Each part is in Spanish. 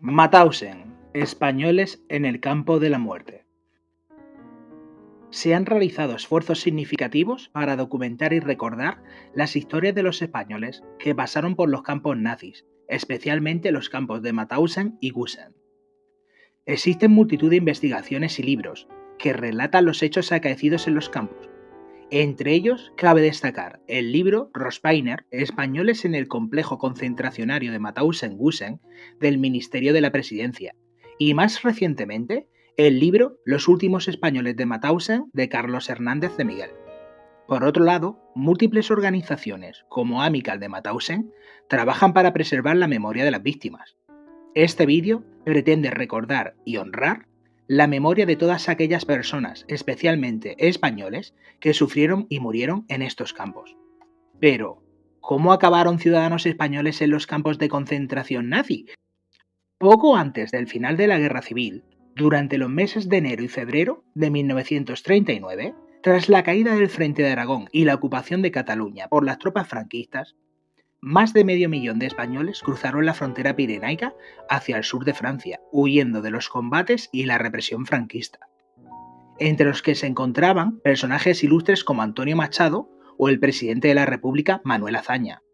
Mauthausen, españoles en el campo de la muerte. Se han realizado esfuerzos significativos para documentar y recordar las historias de los españoles que pasaron por los campos nazis, especialmente los campos de Mauthausen y Gusen. Existen multitud de investigaciones y libros que relatan los hechos acaecidos en los campos. Entre ellos, cabe destacar el libro Rospiner, Españoles en el complejo concentracionario de Mauthausen-Gusen, del Ministerio de la Presidencia, y más recientemente, el libro Los últimos españoles de Mauthausen, de Carlos Hernández de Miguel. Por otro lado, múltiples organizaciones, como Amical de Mauthausen, trabajan para preservar la memoria de las víctimas. Este vídeo pretende recordar y honrar la memoria de todas aquellas personas, especialmente españoles, que sufrieron y murieron en estos campos. Pero, ¿cómo acabaron ciudadanos españoles en los campos de concentración nazi? Poco antes del final de la Guerra Civil, durante los meses de enero y febrero de 1939, tras la caída del Frente de Aragón y la ocupación de Cataluña por las tropas franquistas, más de medio millón de españoles cruzaron la frontera pirenaica hacia el sur de Francia, huyendo de los combates y la represión franquista, entre los que se encontraban personajes ilustres como Antonio Machado o el presidente de la República, Manuel Azaña.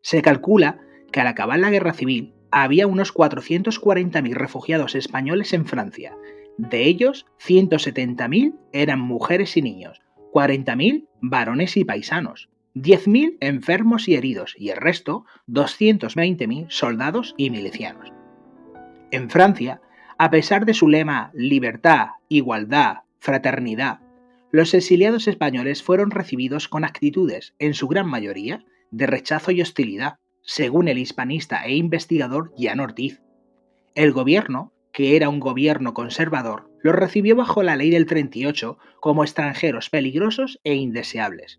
Se calcula que al acabar la Guerra Civil había unos 440.000 refugiados españoles en Francia. De ellos, 170.000 eran mujeres y niños, 40.000 varones y paisanos, 10.000 enfermos y heridos y el resto, 220.000 soldados y milicianos. En Francia, a pesar de su lema libertad, igualdad, fraternidad, los exiliados españoles fueron recibidos con actitudes, en su gran mayoría, de rechazo y hostilidad, según el hispanista e investigador Jan Ortiz. El gobierno, que era un gobierno conservador, los recibió bajo la ley del 38 como extranjeros peligrosos e indeseables.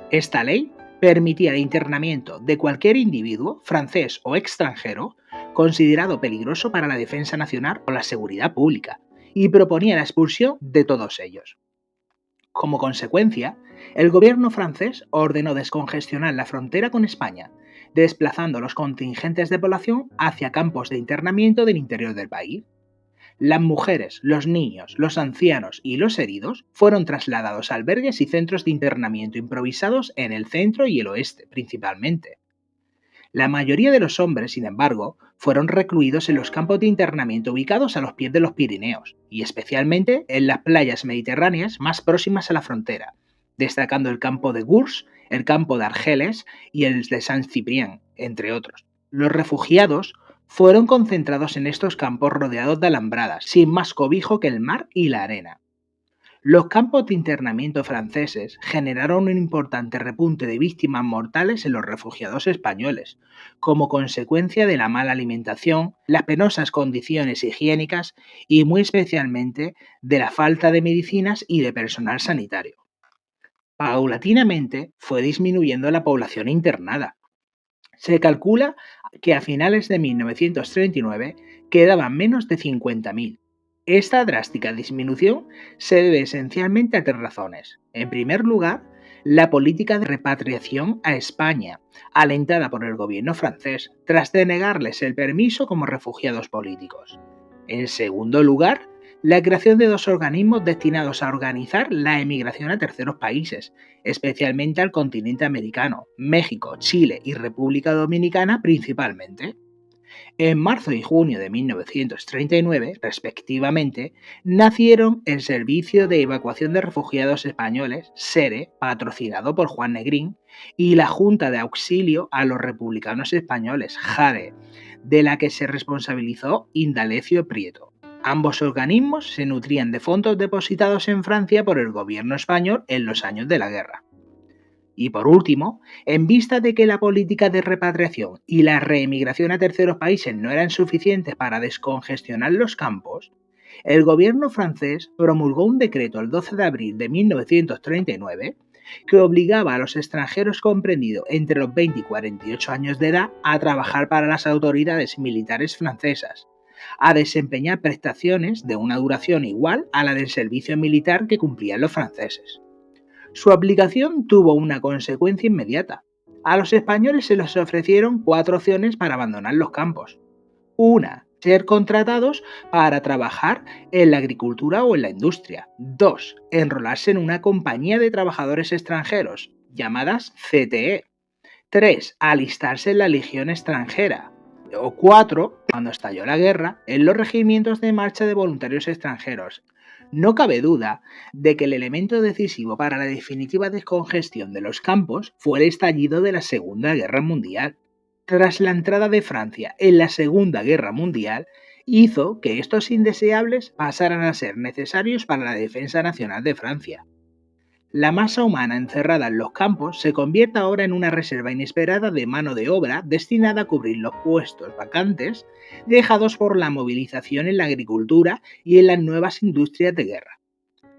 Esta ley permitía el internamiento de cualquier individuo, francés o extranjero, considerado peligroso para la defensa nacional o la seguridad pública, y proponía la expulsión de todos ellos. Como consecuencia, el gobierno francés ordenó descongestionar la frontera con España, desplazando los contingentes de población hacia campos de internamiento del interior del país. Las mujeres, los niños, los ancianos y los heridos fueron trasladados a albergues y centros de internamiento improvisados en el centro y el oeste, principalmente. La mayoría de los hombres, sin embargo, fueron recluidos en los campos de internamiento ubicados a los pies de los Pirineos, y especialmente en las playas mediterráneas más próximas a la frontera, destacando el campo de Gurs, el campo de Argeles y el de Saint-Cyprien, entre otros. Los refugiados fueron concentrados en estos campos rodeados de alambradas, sin más cobijo que el mar y la arena. Los campos de internamiento franceses generaron un importante repunte de víctimas mortales en los refugiados españoles, como consecuencia de la mala alimentación, las penosas condiciones higiénicas y muy especialmente de la falta de medicinas y de personal sanitario. Paulatinamente fue disminuyendo la población internada. Se calcula que a finales de 1939 quedaban menos de 50.000. Esta drástica disminución se debe esencialmente a tres razones. En primer lugar, la política de repatriación a España, alentada por el gobierno francés, tras denegarles el permiso como refugiados políticos. En segundo lugar, la creación de dos organismos destinados a organizar la emigración a terceros países, especialmente al continente americano, México, Chile y República Dominicana principalmente. En marzo y junio de 1939, respectivamente, nacieron el Servicio de Evacuación de Refugiados Españoles, SERE, patrocinado por Juan Negrín, y la Junta de Auxilio a los Republicanos Españoles, JARE, de la que se responsabilizó Indalecio Prieto. Ambos organismos se nutrían de fondos depositados en Francia por el gobierno español en los años de la guerra. Y por último, en vista de que la política de repatriación y la reemigración a terceros países no eran suficientes para descongestionar los campos, el gobierno francés promulgó un decreto el 12 de abril de 1939 que obligaba a los extranjeros comprendidos entre los 20 y 48 años de edad a trabajar para las autoridades militares francesas, a desempeñar prestaciones de una duración igual a la del servicio militar que cumplían los franceses. Su aplicación tuvo una consecuencia inmediata. A los españoles se les ofrecieron 4 opciones para abandonar los campos. Una, ser contratados para trabajar en la agricultura o en la industria. 2. Enrolarse en una compañía de trabajadores extranjeros, llamadas CTE. 3. Alistarse en la Legión extranjera. O 4. Cuando estalló la guerra, en los regimientos de marcha de voluntarios extranjeros. No cabe duda de que el elemento decisivo para la definitiva descongestión de los campos fue el estallido de la Segunda Guerra Mundial. Tras la entrada de Francia en la Segunda Guerra Mundial, hizo que estos indeseables pasaran a ser necesarios para la defensa nacional de Francia. La masa humana encerrada en los campos se convierte ahora en una reserva inesperada de mano de obra destinada a cubrir los puestos vacantes dejados por la movilización en la agricultura y en las nuevas industrias de guerra.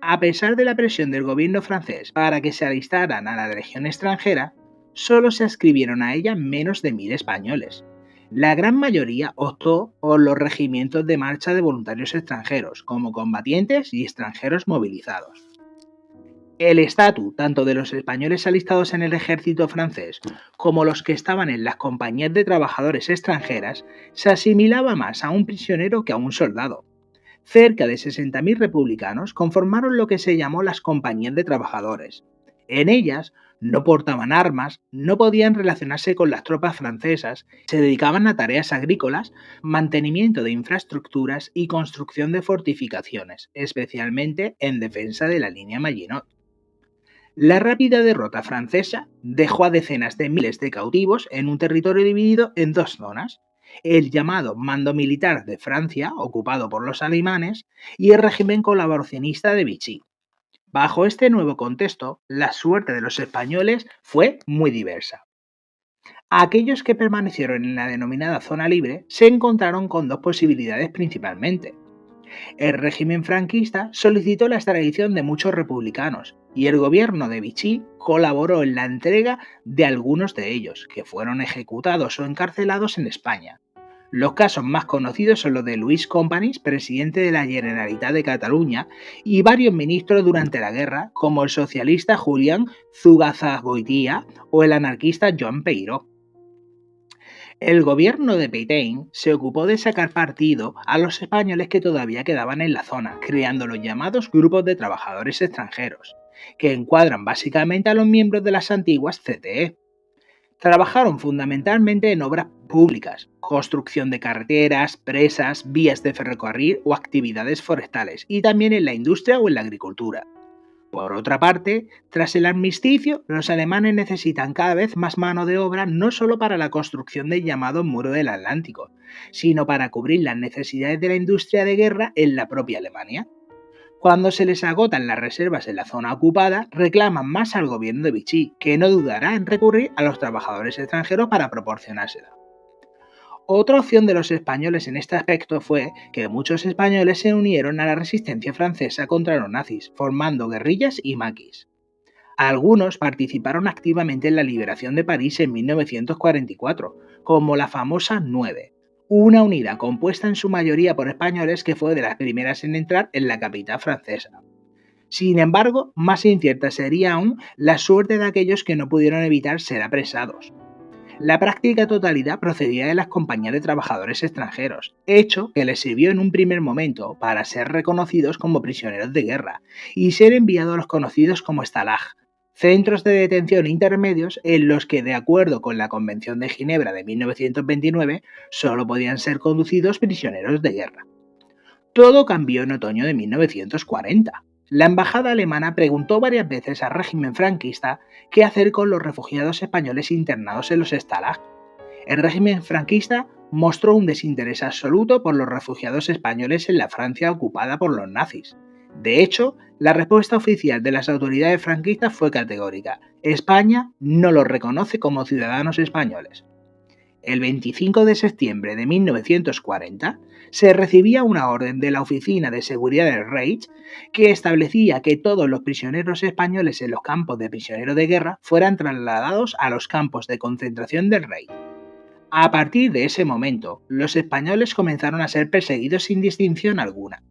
A pesar de la presión del gobierno francés para que se alistaran a la legión extranjera, solo se adscribieron a ella menos de 1000 españoles. La gran mayoría optó por los regimientos de marcha de voluntarios extranjeros, como combatientes y extranjeros movilizados. El estatus tanto de los españoles alistados en el ejército francés como los que estaban en las compañías de trabajadores extranjeras se asimilaba más a un prisionero que a un soldado. Cerca de 60.000 republicanos conformaron lo que se llamó las compañías de trabajadores. En ellas no portaban armas, no podían relacionarse con las tropas francesas, se dedicaban a tareas agrícolas, mantenimiento de infraestructuras y construcción de fortificaciones, especialmente en defensa de la línea Maginot. La rápida derrota francesa dejó a decenas de miles de cautivos en un territorio dividido en dos zonas, el llamado Mando Militar de Francia, ocupado por los alemanes, y el régimen colaboracionista de Vichy. Bajo este nuevo contexto, la suerte de los españoles fue muy diversa. Aquellos que permanecieron en la denominada zona libre se encontraron con dos posibilidades principalmente. El régimen franquista solicitó la extradición de muchos republicanos y el gobierno de Vichy colaboró en la entrega de algunos de ellos, que fueron ejecutados o encarcelados en España. Los casos más conocidos son los de Luis Companys, presidente de la Generalitat de Cataluña, y varios ministros durante la guerra, como el socialista Julián Zugazagoitia o el anarquista Joan Peiró. El gobierno de Pétain se ocupó de sacar partido a los españoles que todavía quedaban en la zona, creando los llamados grupos de trabajadores extranjeros, que encuadran básicamente a los miembros de las antiguas CTE. Trabajaron fundamentalmente en obras públicas, construcción de carreteras, presas, vías de ferrocarril o actividades forestales, y también en la industria o en la agricultura. Por otra parte, tras el armisticio, los alemanes necesitan cada vez más mano de obra no solo para la construcción del llamado Muro del Atlántico, sino para cubrir las necesidades de la industria de guerra en la propia Alemania. Cuando se les agotan las reservas en la zona ocupada, reclaman más al gobierno de Vichy, que no dudará en recurrir a los trabajadores extranjeros para proporcionársela. Otra opción de los españoles en este aspecto fue que muchos españoles se unieron a la resistencia francesa contra los nazis, formando guerrillas y maquis. Algunos participaron activamente en la liberación de París en 1944, como la famosa 9, una unidad compuesta en su mayoría por españoles que fue de las primeras en entrar en la capital francesa. Sin embargo, más incierta sería aún la suerte de aquellos que no pudieron evitar ser apresados. La práctica totalidad procedía de las compañías de trabajadores extranjeros, hecho que les sirvió en un primer momento para ser reconocidos como prisioneros de guerra y ser enviados a los conocidos como Stalag, centros de detención intermedios en los que, de acuerdo con la Convención de Ginebra de 1929, solo podían ser conducidos prisioneros de guerra. Todo cambió en otoño de 1940. La embajada alemana preguntó varias veces al régimen franquista qué hacer con los refugiados españoles internados en los Stalag. El régimen franquista mostró un desinterés absoluto por los refugiados españoles en la Francia ocupada por los nazis. De hecho, la respuesta oficial de las autoridades franquistas fue categórica: España no los reconoce como ciudadanos españoles. El 25 de septiembre de 1940 se recibía una orden de la Oficina de Seguridad del Reich que establecía que todos los prisioneros españoles en los campos de prisioneros de guerra fueran trasladados a los campos de concentración del Reich. A partir de ese momento, los españoles comenzaron a ser perseguidos sin distinción alguna.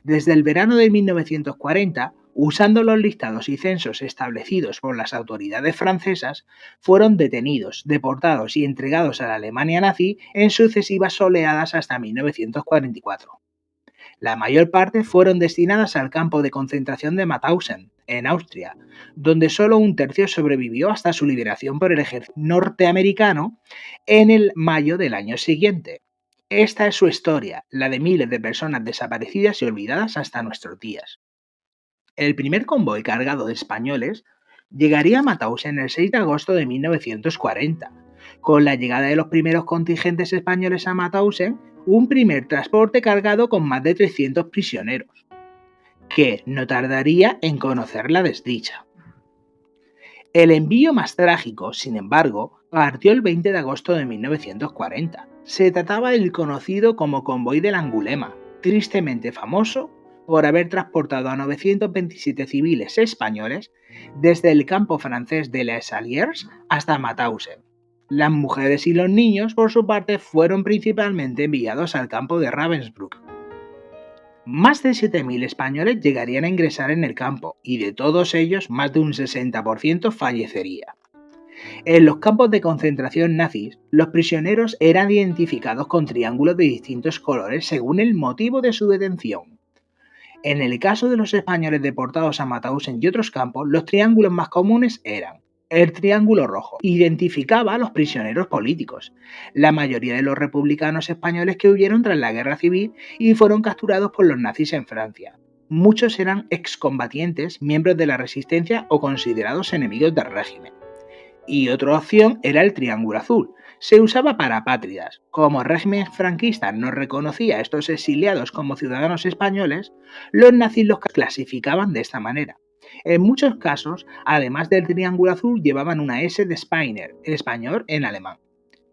Desde el verano de 1940, Usando los listados y censos establecidos por las autoridades francesas, fueron detenidos, deportados y entregados a la Alemania nazi en sucesivas oleadas hasta 1944. La mayor parte fueron destinadas al campo de concentración de Mauthausen, en Austria, donde solo un tercio sobrevivió hasta su liberación por el ejército norteamericano en el mayo del año siguiente. Esta es su historia, la de miles de personas desaparecidas y olvidadas hasta nuestros días. El primer convoy cargado de españoles llegaría a Mauthausen el 6 de agosto de 1940. Con la llegada de los primeros contingentes españoles a Mauthausen, un primer transporte cargado con más de 300 prisioneros, que no tardaría en conocer la desdicha. El envío más trágico, sin embargo, partió el 20 de agosto de 1940. Se trataba del conocido como Convoy del Angulema, tristemente famoso por haber transportado a 927 civiles españoles desde el campo francés de Les Alliers hasta Mauthausen. Las mujeres y los niños, por su parte, fueron principalmente enviados al campo de Ravensbrück. Más de 7.000 españoles llegarían a ingresar en el campo y de todos ellos más de un 60% fallecería. En los campos de concentración nazis, los prisioneros eran identificados con triángulos de distintos colores según el motivo de su detención. En el caso de los españoles deportados a Mauthausen y otros campos, los triángulos más comunes eran el triángulo rojo, identificaba a los prisioneros políticos, la mayoría de los republicanos españoles que huyeron tras la guerra civil y fueron capturados por los nazis en Francia. Muchos eran excombatientes, miembros de la resistencia o considerados enemigos del régimen. Y otra opción era el triángulo azul. Se usaba para apátridas. Como el régimen franquista no reconocía a estos exiliados como ciudadanos españoles, los nazis los clasificaban de esta manera. En muchos casos, además del triángulo azul, llevaban una S de Speiner, en español en alemán.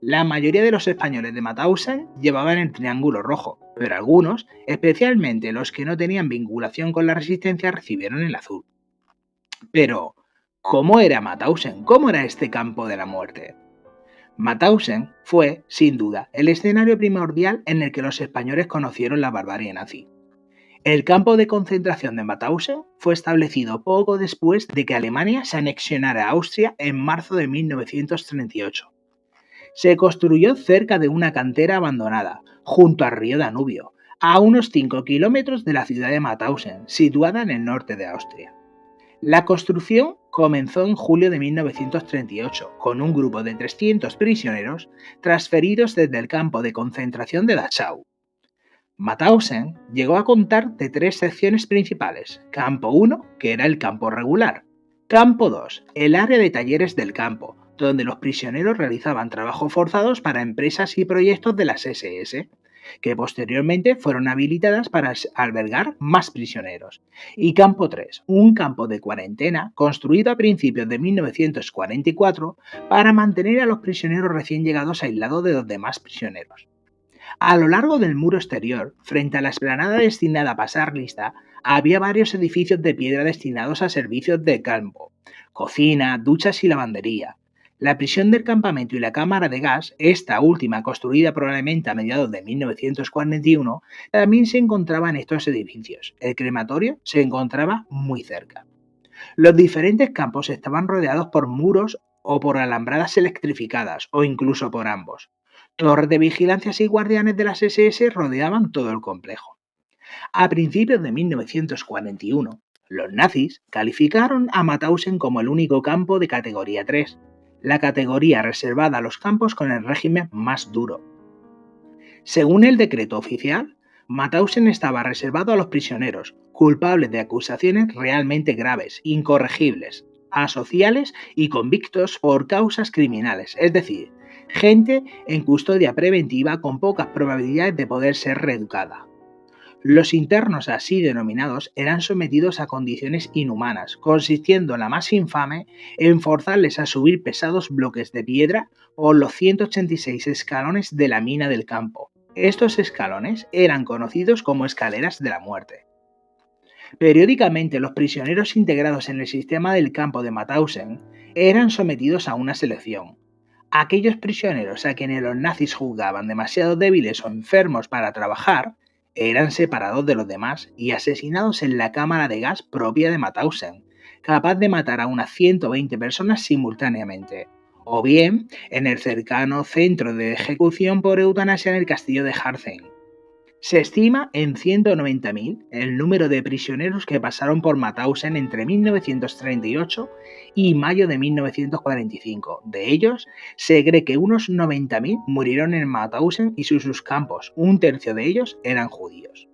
La mayoría de los españoles de Mauthausen llevaban el triángulo rojo, pero algunos, especialmente los que no tenían vinculación con la resistencia, recibieron el azul. Pero, ¿cómo era Mauthausen? ¿Cómo era este campo de la muerte? Mauthausen fue, sin duda, el escenario primordial en el que los españoles conocieron la barbarie nazi. El campo de concentración de Mauthausen fue establecido poco después de que Alemania se anexionara a Austria en marzo de 1938. Se construyó cerca de una cantera abandonada, junto al río Danubio, a unos 5 kilómetros de la ciudad de Mauthausen, situada en el norte de Austria. La construcción comenzó en julio de 1938, con un grupo de 300 prisioneros transferidos desde el campo de concentración de Dachau. Mauthausen llegó a contar de 3 secciones principales: Campo 1, que era el campo regular; Campo 2, el área de talleres del campo, donde los prisioneros realizaban trabajos forzados para empresas y proyectos de las SS, que posteriormente fueron habilitadas para albergar más prisioneros; y Campo 3, un campo de cuarentena construido a principios de 1944 para mantener a los prisioneros recién llegados aislados de los demás prisioneros. A lo largo del muro exterior, frente a la explanada destinada a pasar lista, había varios edificios de piedra destinados a servicios de campo, cocina, duchas y lavandería. La prisión del campamento y la cámara de gas, esta última construida probablemente a mediados de 1941, también se encontraba en estos edificios. El crematorio se encontraba muy cerca. Los diferentes campos estaban rodeados por muros o por alambradas electrificadas, o incluso por ambos. Torres de vigilancia y guardianes de las SS rodeaban todo el complejo. A principios de 1941, los nazis calificaron a Mauthausen como el único campo de categoría 3, la categoría reservada a los campos con el régimen más duro. Según el decreto oficial, Mauthausen estaba reservado a los prisioneros culpables de acusaciones realmente graves, incorregibles, asociales y convictos por causas criminales, es decir, gente en custodia preventiva con pocas probabilidades de poder ser reeducada. Los internos así denominados eran sometidos a condiciones inhumanas, consistiendo en la más infame en forzarles a subir pesados bloques de piedra o los 186 escalones de la mina del campo. Estos escalones eran conocidos como escaleras de la muerte. Periódicamente los prisioneros integrados en el sistema del campo de Mauthausen eran sometidos a una selección. Aquellos prisioneros a quienes los nazis juzgaban demasiado débiles o enfermos para trabajar Eran separados de los demás y asesinados en la cámara de gas propia de Mauthausen, capaz de matar a unas 120 personas simultáneamente, o bien en el cercano centro de ejecución por eutanasia en el castillo de Harzen. Se estima en 190.000 el número de prisioneros que pasaron por Mauthausen entre 1938 y mayo de 1945. De ellos, se cree que unos 90.000 murieron en Mauthausen y sus campos, un tercio de ellos eran judíos.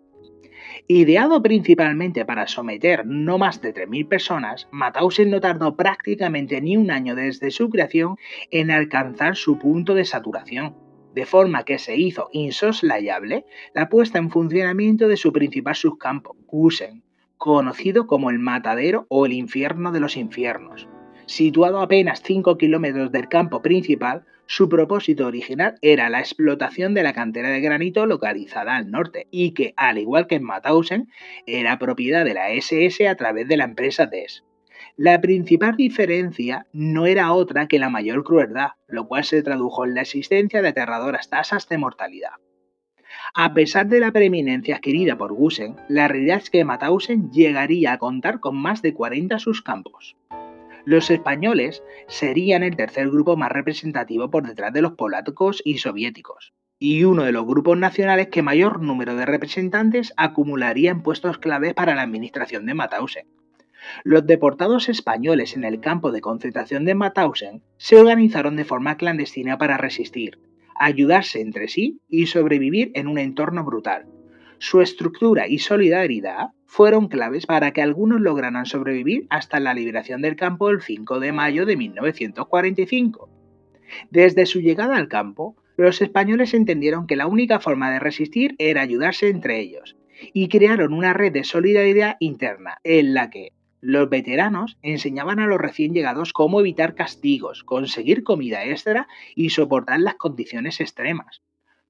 Ideado principalmente para someter no más de 3.000 personas, Mauthausen no tardó prácticamente ni un año desde su creación en alcanzar su punto de saturación, de forma que se hizo insoslayable la puesta en funcionamiento de su principal subcampo, Gusen, conocido como el Matadero o el Infierno de los Infiernos. Situado a apenas 5 kilómetros del campo principal, su propósito original era la explotación de la cantera de granito localizada al norte y que, al igual que en Mauthausen, era propiedad de la SS a través de la empresa DES. La principal diferencia no era otra que la mayor crueldad, lo cual se tradujo en la existencia de aterradoras tasas de mortalidad. A pesar de la preeminencia adquirida por Gusen, la realidad es que Mauthausen llegaría a contar con más de 40 subcampos. Los españoles serían el tercer grupo más representativo por detrás de los polacos y soviéticos, y uno de los grupos nacionales que mayor número de representantes acumularía en puestos claves para la administración de Mauthausen. Los deportados españoles en el campo de concentración de Mauthausen se organizaron de forma clandestina para resistir, ayudarse entre sí y sobrevivir en un entorno brutal. Su estructura y solidaridad fueron claves para que algunos lograran sobrevivir hasta la liberación del campo el 5 de mayo de 1945. Desde su llegada al campo, los españoles entendieron que la única forma de resistir era ayudarse entre ellos, y crearon una red de solidaridad interna en la que los veteranos enseñaban a los recién llegados cómo evitar castigos, conseguir comida extra y soportar las condiciones extremas.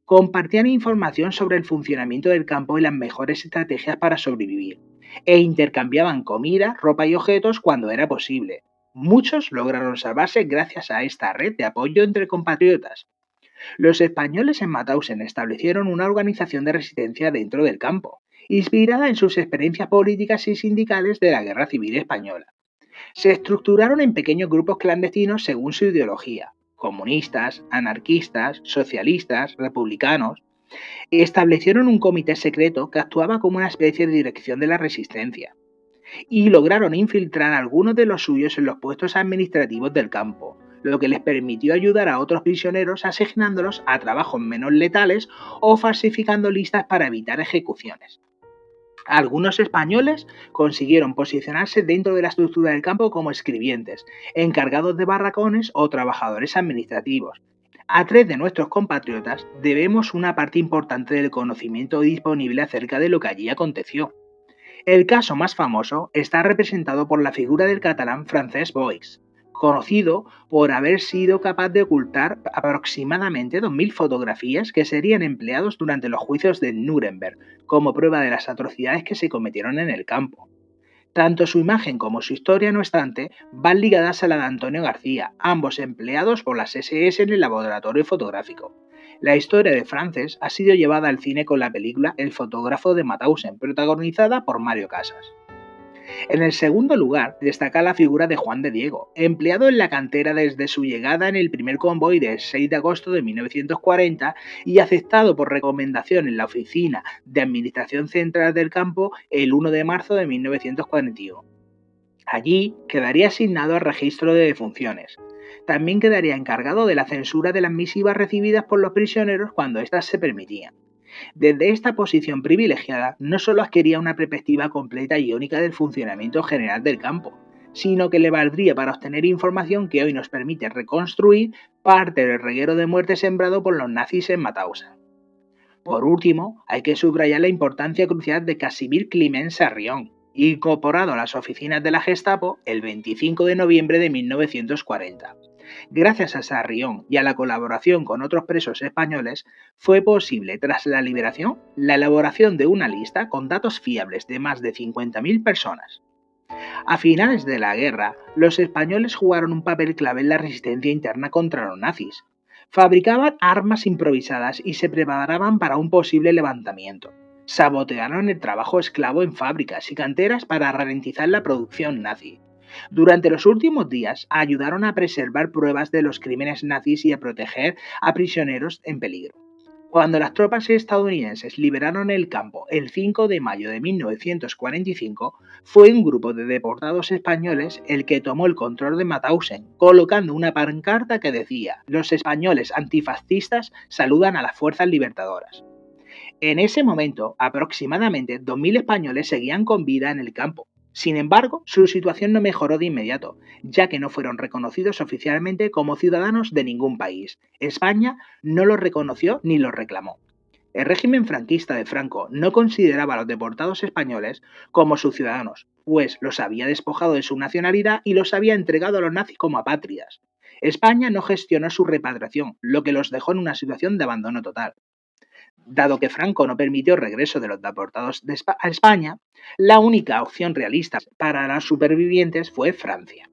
Compartían información sobre el funcionamiento del campo y las mejores estrategias para sobrevivir, e intercambiaban comida, ropa y objetos cuando era posible. Muchos lograron salvarse gracias a esta red de apoyo entre compatriotas. Los españoles en Mauthausen establecieron una organización de resistencia dentro del campo, inspirada en sus experiencias políticas y sindicales de la Guerra Civil Española. Se estructuraron en pequeños grupos clandestinos según su ideología: comunistas, anarquistas, socialistas, republicanos. Establecieron un comité secreto que actuaba como una especie de dirección de la resistencia y lograron infiltrar a algunos de los suyos en los puestos administrativos del campo, lo que les permitió ayudar a otros prisioneros asignándolos a trabajos menos letales o falsificando listas para evitar ejecuciones. Algunos españoles consiguieron posicionarse dentro de la estructura del campo como escribientes, encargados de barracones o trabajadores administrativos. A 3 de nuestros compatriotas debemos una parte importante del conocimiento disponible acerca de lo que allí aconteció. El caso más famoso está representado por la figura del catalán Francesc Boix, conocido por haber sido capaz de ocultar aproximadamente 2.000 fotografías que serían empleados durante los juicios de Nuremberg como prueba de las atrocidades que se cometieron en el campo. Tanto su imagen como su historia, no obstante, van ligadas a la de Antonio García, ambos empleados por las SS en el laboratorio fotográfico. La historia de Frances ha sido llevada al cine con la película El fotógrafo de Mauthausen, protagonizada por Mario Casas. En el segundo lugar, destaca la figura de Juan de Diego, empleado en la cantera desde su llegada en el primer convoy del 6 de agosto de 1940 y aceptado por recomendación en la Oficina de Administración Central del Campo el 1 de marzo de 1941. Allí quedaría asignado al registro de defunciones. También quedaría encargado de la censura de las misivas recibidas por los prisioneros cuando éstas se permitían. Desde esta posición privilegiada, no solo adquiría una perspectiva completa y única del funcionamiento general del campo, sino que le valdría para obtener información que hoy nos permite reconstruir parte del reguero de muerte sembrado por los nazis en Mauthausen. Por último, hay que subrayar la importancia crucial de Casimir Climent Sarrión, incorporado a las oficinas de la Gestapo el 25 de noviembre de 1940. Gracias a Sarrión y a la colaboración con otros presos españoles, fue posible, tras la liberación, la elaboración de una lista con datos fiables de más de 50.000 personas. A finales de la guerra, los españoles jugaron un papel clave en la resistencia interna contra los nazis. Fabricaban armas improvisadas y se preparaban para un posible levantamiento. Sabotearon el trabajo esclavo en fábricas y canteras para ralentizar la producción nazi. Durante los últimos días ayudaron a preservar pruebas de los crímenes nazis y a proteger a prisioneros en peligro. Cuando las tropas estadounidenses liberaron el campo el 5 de mayo de 1945, fue un grupo de deportados españoles el que tomó el control de Mauthausen, colocando una pancarta que decía: "Los españoles antifascistas saludan a las fuerzas libertadoras". En ese momento, aproximadamente 2.000 españoles seguían con vida en el campo. Sin embargo, su situación no mejoró de inmediato, ya que no fueron reconocidos oficialmente como ciudadanos de ningún país. España no los reconoció ni los reclamó. El régimen franquista de Franco no consideraba a los deportados españoles como sus ciudadanos, pues los había despojado de su nacionalidad y los había entregado a los nazis como apátridas. España no gestionó su repatriación, lo que los dejó en una situación de abandono total. Dado que Franco no permitió el regreso de los deportados a España, la única opción realista para los supervivientes fue Francia.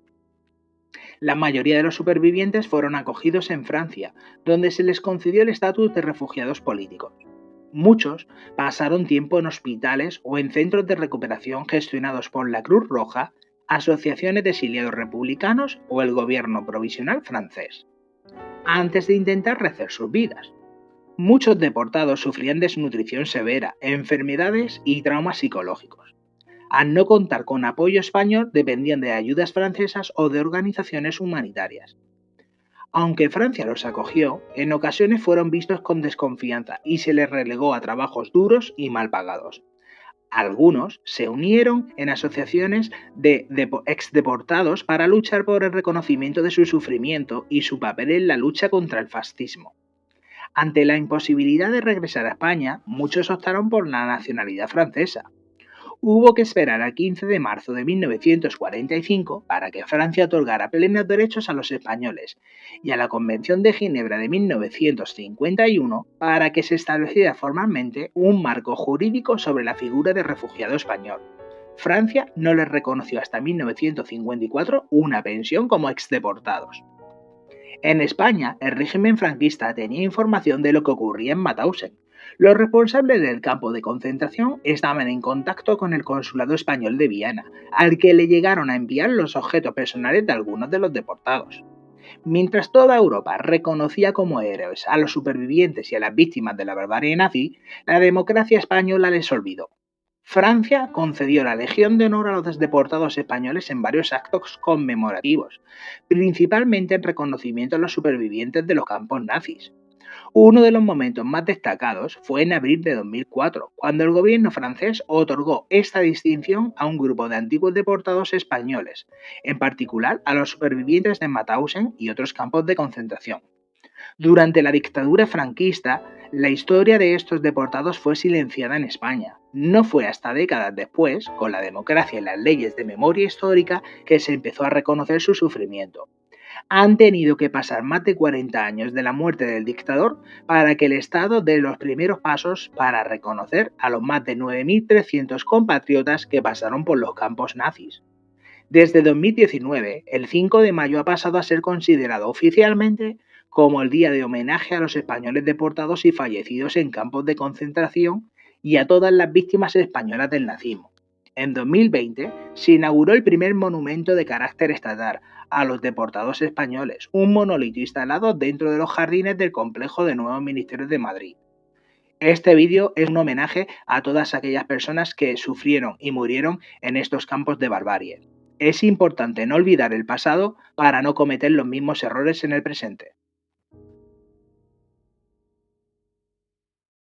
La mayoría de los supervivientes fueron acogidos en Francia, donde se les concedió el estatus de refugiados políticos. Muchos pasaron tiempo en hospitales o en centros de recuperación gestionados por la Cruz Roja, asociaciones de exiliados republicanos o el gobierno provisional francés, antes de intentar rehacer sus vidas. Muchos deportados sufrían desnutrición severa, enfermedades y traumas psicológicos. Al no contar con apoyo español, dependían de ayudas francesas o de organizaciones humanitarias. Aunque Francia los acogió, en ocasiones fueron vistos con desconfianza y se les relegó a trabajos duros y mal pagados. Algunos se unieron en asociaciones de exdeportados para luchar por el reconocimiento de su sufrimiento y su papel en la lucha contra el fascismo. Ante la imposibilidad de regresar a España, muchos optaron por la nacionalidad francesa. Hubo que esperar al 15 de marzo de 1945 para que Francia otorgara plenos derechos a los españoles y a la Convención de Ginebra de 1951 para que se estableciera formalmente un marco jurídico sobre la figura de refugiado español. Francia no les reconoció hasta 1954 una pensión como exdeportados. En España, el régimen franquista tenía información de lo que ocurría en Mauthausen. Los responsables del campo de concentración estaban en contacto con el consulado español de Viena, al que le llegaron a enviar los objetos personales de algunos de los deportados. Mientras toda Europa reconocía como héroes a los supervivientes y a las víctimas de la barbarie nazi, la democracia española les olvidó. Francia concedió la Legión de Honor a los deportados españoles en varios actos conmemorativos, principalmente en reconocimiento a los supervivientes de los campos nazis. Uno de los momentos más destacados fue en abril de 2004, cuando el gobierno francés otorgó esta distinción a un grupo de antiguos deportados españoles, en particular a los supervivientes de Mauthausen y otros campos de concentración. Durante la dictadura franquista, la historia de estos deportados fue silenciada en España. No fue hasta décadas después, con la democracia y las leyes de memoria histórica, que se empezó a reconocer su sufrimiento. Han tenido que pasar más de 40 años de la muerte del dictador para que el Estado dé los primeros pasos para reconocer a los más de 9.300 compatriotas que pasaron por los campos nazis. Desde 2019, el 5 de mayo ha pasado a ser considerado oficialmente como el día de homenaje a los españoles deportados y fallecidos en campos de concentración y a todas las víctimas españolas del nazismo. En 2020 se inauguró el primer monumento de carácter estatal a los deportados españoles, un monolito instalado dentro de los jardines del complejo de nuevos ministerios de Madrid. Este vídeo es un homenaje a todas aquellas personas que sufrieron y murieron en estos campos de barbarie. Es importante no olvidar el pasado para no cometer los mismos errores en el presente.